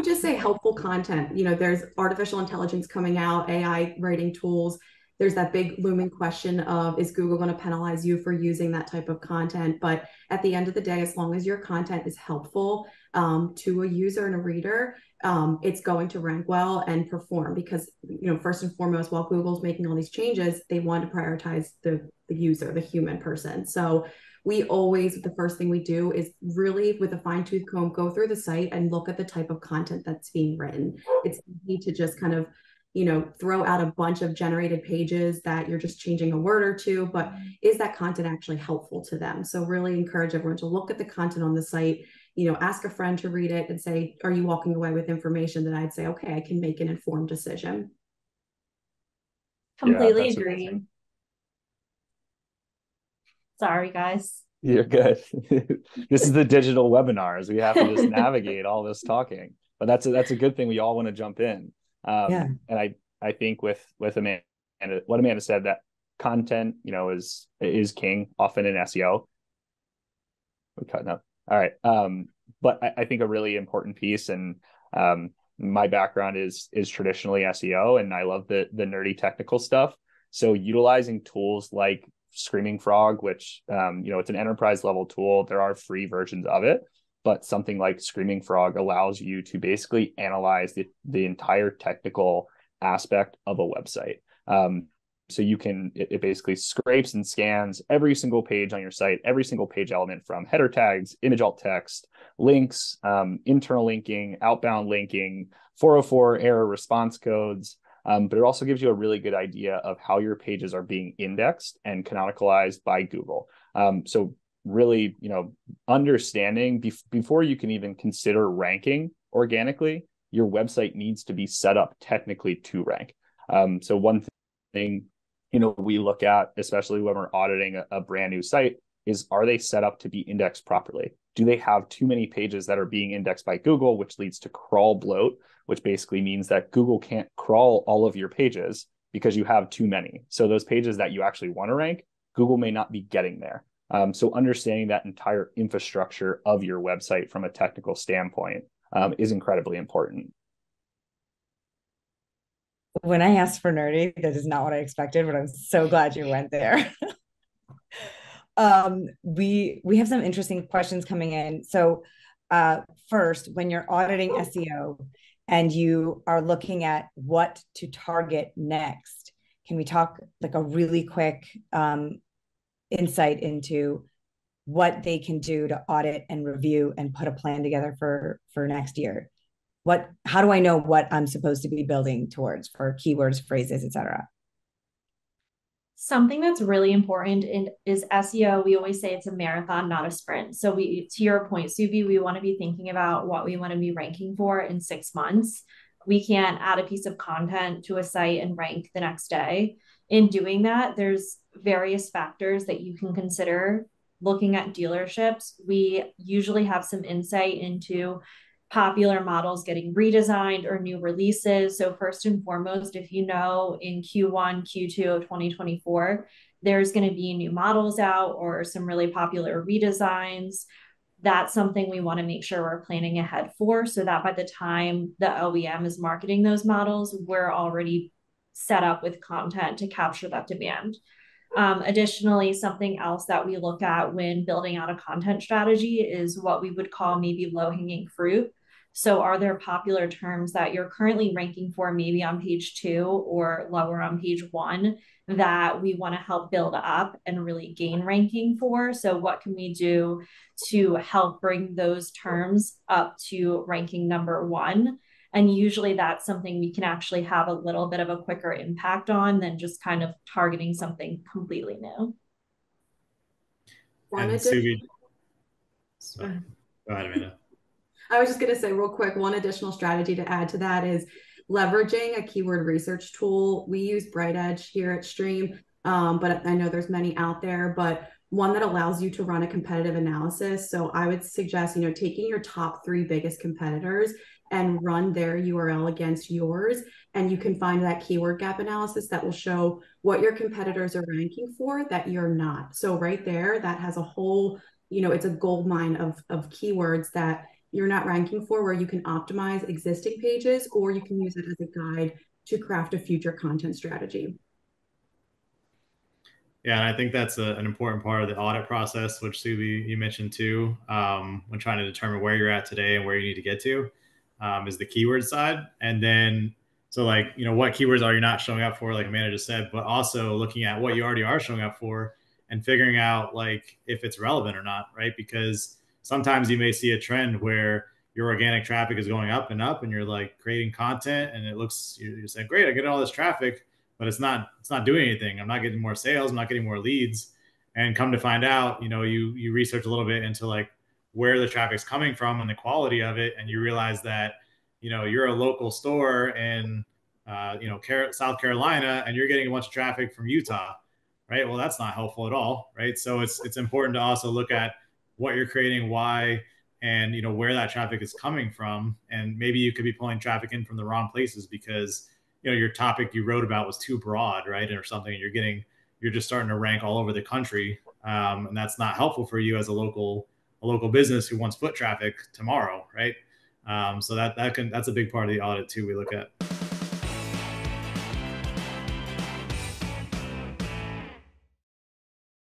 would just say helpful content. There's artificial intelligence coming out, AI writing tools. There's that big looming question of, is Google going to penalize you for using that type of content? But at the end of the day, as long as your content is helpful to a user and a reader, it's going to rank well and perform because, first and foremost, while Google's making all these changes, they want to prioritize the user, the human person. So we always, the first thing we do is really with a fine tooth comb, go through the site and look at the type of content that's being written. It's easy to just kind of, throw out a bunch of generated pages that you're just changing a word or two, but is that content actually helpful to them? So really encourage everyone to look at the content on the site, ask a friend to read it and say, are you walking away with information that I'd say, okay, I can make an informed decision. Completely agree. Sorry, guys. You're good. This is the digital webinars. We have to just navigate all this talking, but that's a good thing. We all want to jump in. And I think with Amanda, what Amanda said, that content, is king often in SEO. We're cutting up. All right. But I think a really important piece, and my background is traditionally SEO, and I love the nerdy technical stuff. So utilizing tools like Screaming Frog, which it's an enterprise level tool. There are free versions of it, but something like Screaming Frog allows you to basically analyze the entire technical aspect of a website. So it basically scrapes and scans every single page on your site, every single page element, from header tags, image alt text, links, internal linking, outbound linking, 404 error response codes. But it also gives you a really good idea of how your pages are being indexed and canonicalized by Google. So really, understanding before you can even consider ranking organically, your website needs to be set up technically to rank. So one thing, we look at, especially when we're auditing a brand new site, is, are they set up to be indexed properly? Do they have too many pages that are being indexed by Google, which leads to crawl bloat, which basically means that Google can't crawl all of your pages because you have too many. So those pages that you actually want to rank, Google may not be getting there. So understanding that entire infrastructure of your website from a technical standpoint is incredibly important. When I asked for nerdy, that is not what I expected, but I'm so glad you went there. We have some interesting questions coming in. So first, when you're auditing SEO and you are looking at what to target next, can we talk like a really quick insight into what they can do to audit and review and put a plan together for next year? How do I know what I'm supposed to be building towards for keywords, phrases, etc.? Something that's really important is SEO. We always say it's a marathon, not a sprint. So to your point, Subi, we want to be thinking about what we want to be ranking for in 6 months. We can't add a piece of content to a site and rank the next day. In doing that, there's various factors that you can consider. Looking at dealerships, we usually have some insight into popular models getting redesigned or new releases. So first and foremost, if in Q1, Q2 of 2024, there's going to be new models out or some really popular redesigns, that's something we want to make sure we're planning ahead for, so that by the time the OEM is marketing those models, we're already set up with content to capture that demand. Additionally, something else that we look at when building out a content strategy is what we would call maybe low-hanging fruit. So are there popular terms that you're currently ranking for, maybe on page 2 or lower on page 1, that we want to help build up and really gain ranking for? So what can we do to help bring those terms up to ranking number 1? And usually that's something we can actually have a little bit of a quicker impact on than just kind of targeting something completely new. And Subi, go ahead, Amanda. I was just going to say real quick, one additional strategy to add to that is leveraging a keyword research tool. We use Bright Edge here at Stream, but I know there's many out there, but one that allows you to run a competitive analysis. So I would suggest, taking your top 3 biggest competitors and run their URL against yours. And you can find that keyword gap analysis that will show what your competitors are ranking for that you're not. So right there, that has a whole, it's a gold mine of keywords that you're not ranking for, where you can optimize existing pages, or you can use it as a guide to craft a future content strategy. Yeah, and I think that's an important part of the audit process, which Subi, you mentioned too, when trying to determine where you're at today and where you need to get to, is the keyword side. And then, so like, you know, what keywords are you not showing up for, like Amanda just said, but also looking at what you already are showing up for and figuring out like if it's relevant or not, right? Because sometimes you may see a trend where your organic traffic is going up, and you're like creating content and it looks, you're saying, great, I get all this traffic, but it's not doing anything. I'm not getting more sales. I'm not getting more leads. And come to find out, you know, you research a little bit into like where the traffic's coming from and the quality of it, and you realize that, you know, you're a local store in South Carolina, and you're getting a bunch of traffic from Utah, right? Well, that's not helpful at all, right? So it's important to also look at what you're creating, why, and you know where that traffic is coming from, and maybe you could be pulling traffic in from the wrong places because you know your topic you wrote about was too broad, right? Or something, you're just starting to rank all over the country, and that's not helpful for you as a local business who wants foot traffic tomorrow, right? So that's a big part of the audit too we look at.